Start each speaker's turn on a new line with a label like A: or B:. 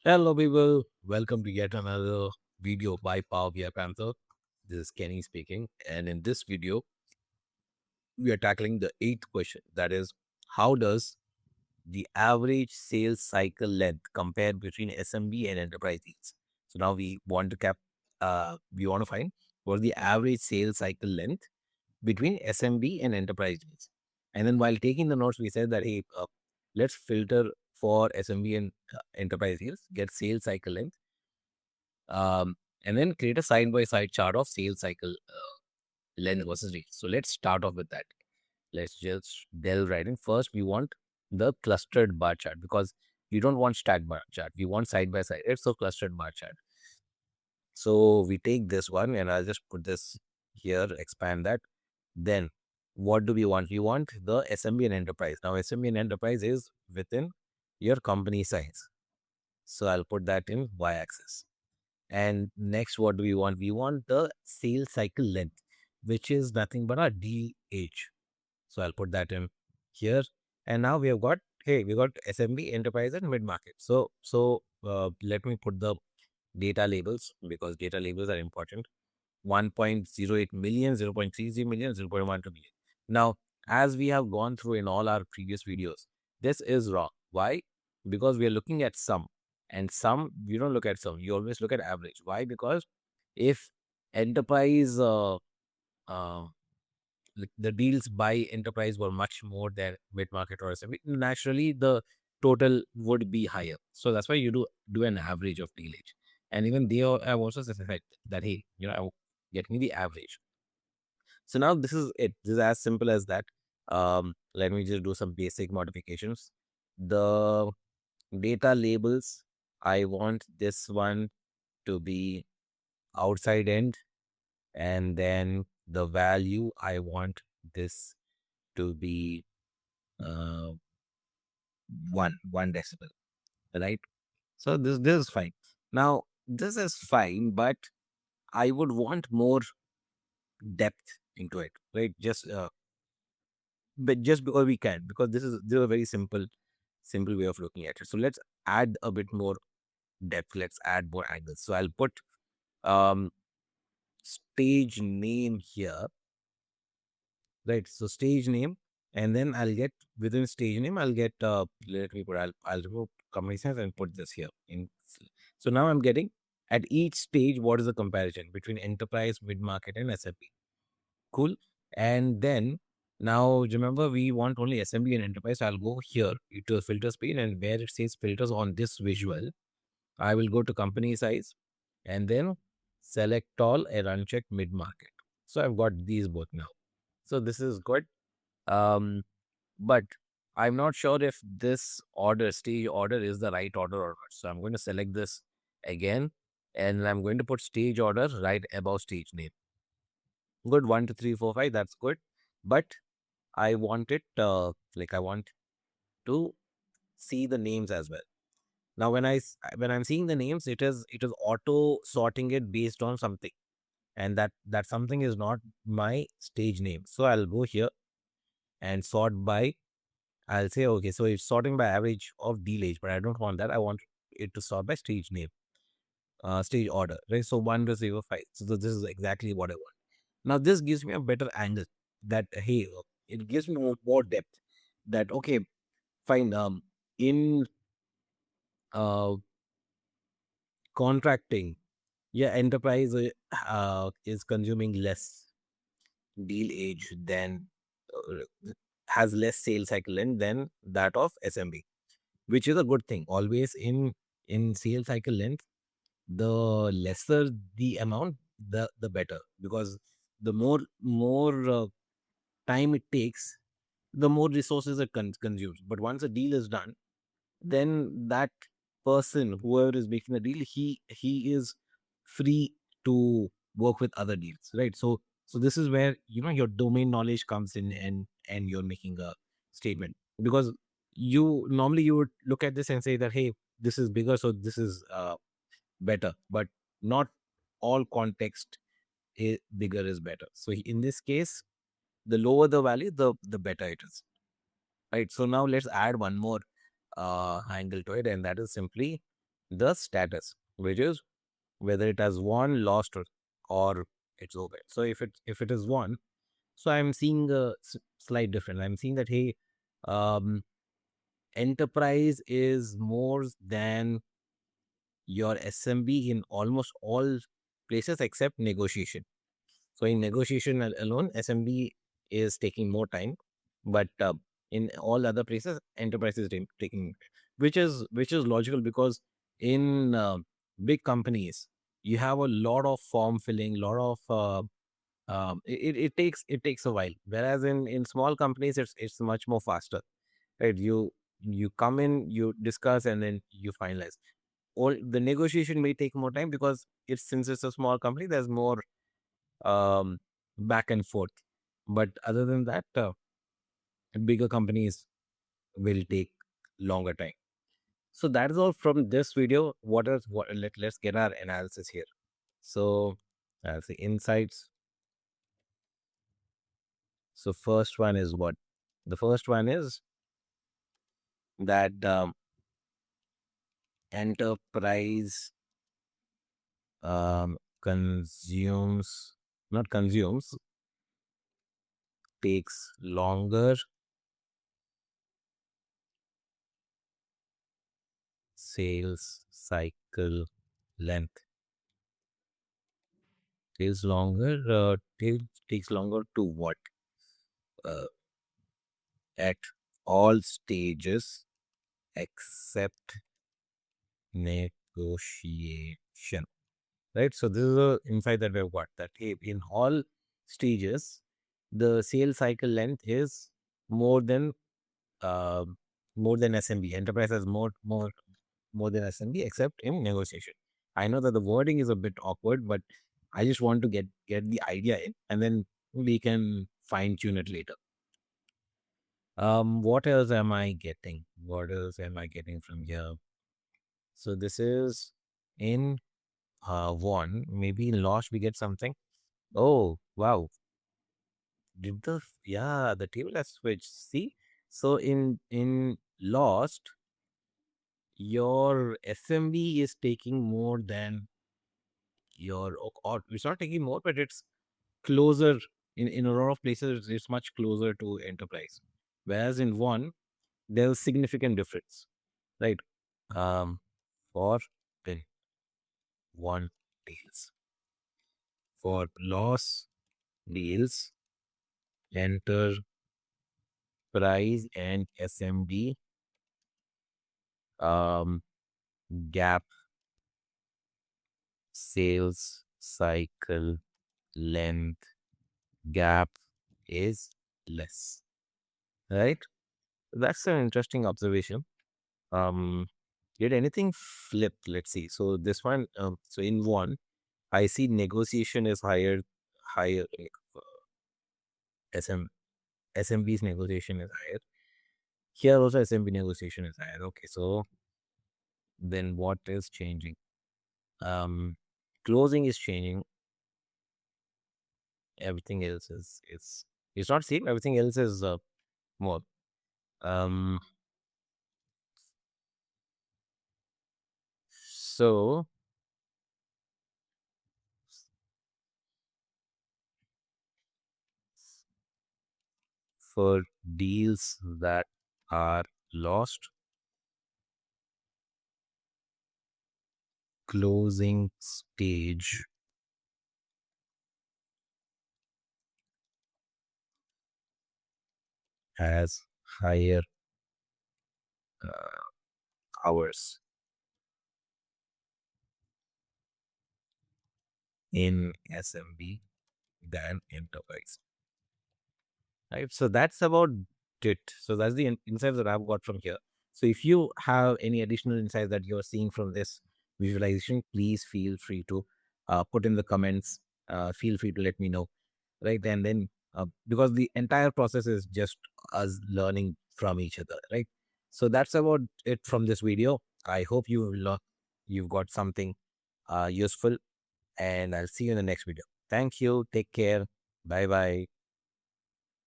A: Hello, people. Welcome to yet another video by Power BI Panther. This is Kenny speaking. And in this video, we are tackling the eighth question. That is, how does the average sales cycle length compare between SMB and enterprise deals? So now we want to find what the average sales cycle length between SMB and enterprise deals. And then while taking the notes, we said that, hey, let's filter for SMB and enterprise deals, get sales cycle length and then create a side by side chart of sales cycle length versus rate. So let's start off with that. Let's just delve right in. First, we want the clustered bar chart because we don't want stack bar chart. We want side by side. It's a clustered bar chart. So we take this one and I'll just put this here, expand that. Then what do we want? We want the SMB and enterprise. Now, SMB and enterprise is within your company size. So I'll put that in y axis. And next, what do we want? We want the sales cycle length, which is nothing but our DH. So I'll put that in here. And now we have got, hey, we got SMB, enterprise, and mid market. So let me put the data labels because data labels are important. 1.08 million, 0.30 million, 0.12 million. Now, as we have gone through in all our previous videos, this is wrong. Why? Because we are looking at sum, and sum, you don't look at sum, you always look at average. Why? Because if enterprise, the deals by enterprise were much more than mid market or SME, naturally the total would be higher. So that's why you do an average of deal age. And even they have also said that, hey, get me the average. So now this is it. This is as simple as that. Let me just do some basic modifications. The data labels, I want this one to be outside end, and then the value, I want this to be uh, one decibel, right? So this is fine. Now this is fine, but I would want more depth into it, right? Just because we can, because this is a very simple way of looking at it. So let's add a bit more depth. Let's add more angles. So I'll put um stage name here, right? So stage name, and then I'll get within stage name, I'll get let me put I'll remove company size and put this here in. So now I'm getting at each stage what is the comparison between enterprise, mid market, and SMB. Cool. And then now remember we want only SMB and enterprise. So I'll go here to the filters page, and where it says filters on this visual, I will go to company size and then select all and uncheck mid market. So I've got these both now. So this is good. Um, but I'm not sure if this stage order is the right order or not. So I'm going to select this again, and I'm going to put stage order right above stage name. Good. 1, 2, 3, 4, 5. That's good. But I want it I want to see the names as well. Now when I'm seeing the names, it is auto sorting it based on something, and that something is not my stage name. So I'll go here and sort by. I'll say, okay, so it's sorting by average of deal age, but I don't want that. I want it to sort by stage name, stage order, right? So 1 to 0, 5. So this is exactly what I want. Now this gives me a better angle that, hey, it gives me more depth that, okay, fine. In uh, contracting, yeah, enterprise is consuming less deal age than has less sales cycle length than that of SMB, which is a good thing. Always in sales cycle length, the lesser the amount, the better, because the more time it takes, the more resources it consumes. But once a deal is done, then that person, whoever is making the deal, he is free to work with other deals, right? So this is where your domain knowledge comes in, and you're making a statement, because you would look at this and say that, hey, this is bigger, so this is better, but not all context bigger is better. So in this case, the lower the value, the better it is, right? So now let's add one more angle to it, and that is simply the status, which is whether it has won, lost, or it's over. So if it is won, so I'm seeing a slight difference. I'm seeing that, hey, um, enterprise is more than your SMB in almost all places except negotiation. So in negotiation alone, SMB is taking more time, but in all other places, enterprise is taking, which is logical, because in big companies you have a lot of form filling, lot of it takes a while. Whereas in small companies, it's much more faster, right? You come in, you discuss, and then you finalize. All the negotiation may take more time because since it's a small company, there's more um, back and forth. But other than that, bigger companies will take longer time. So that is all from this video. Let's get our analysis here. So as the insights. So first one is what? The first one is that enterprise consumes, not consumes, takes longer sales cycle length. Takes longer to what? Uh, at all stages except negotiation. Right? So this is a insight that we've got, that hey, in all stages, the sales cycle length is more than um more than SMB. Enterprise has more than SMB except in negotiation. I know that the wording is a bit awkward, but I just want to get the idea in, and then we can fine tune it later. What else am I getting? What else am I getting from here? So this is in one. Maybe in lost we get something. Oh wow! Yeah, the table has switched. See, so in lost, your SMB is taking more than your, or it's not taking more, but it's closer. In a lot of places, it's much closer to enterprise. Whereas in one, there's significant difference, right? Um, for the one deals, for loss deals, enterprise and SMB, um, gap sales cycle length gap is less, right? That's an interesting observation. Um, did anything flip? Let's see. So this one, so in one, I see negotiation is higher. Like, SM, SMB's negotiation is higher. Here also SMB negotiation is higher. Okay, so then what is changing? Um, Closing is changing. Everything else is it's not same. Everything else is more. Um, so for deals that are lost, closing stage has higher uh, hours in SMB than enterprise. Right. So that's about it. So that's the insights that I've got from here. So if you have any additional insights that you're seeing from this visualization, please feel free to put in the comments. Feel free to let me know. Right. And then because the entire process is just us learning from each other. Right. So that's about it from this video. I hope you've got something useful, and I'll see you in the next video. Thank you. Take care. Bye bye.